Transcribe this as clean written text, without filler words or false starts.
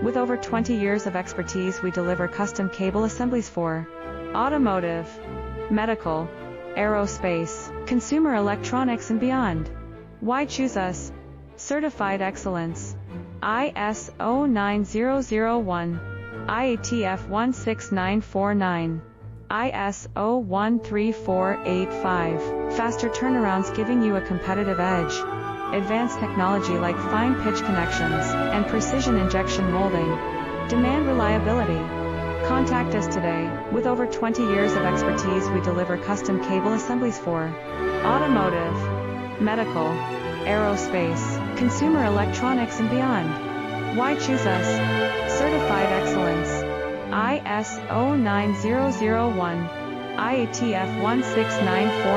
With over 20 years of expertise, we deliver custom cable assemblies for automotive, medical, aerospace, consumer electronics and beyond. Why choose us? Certified excellence. ISO 9001, IATF 16949, ISO 13485. Faster turnarounds giving you a competitive edge. Advanced technology like fine pitch connections and precision injection molding. Demand reliability. Contact us today. With over 20 years of expertise, we deliver custom cable assemblies for automotive, medical, aerospace, consumer electronics and beyond. Why choose us? Certified excellence. ISO 9001, IATF 16949.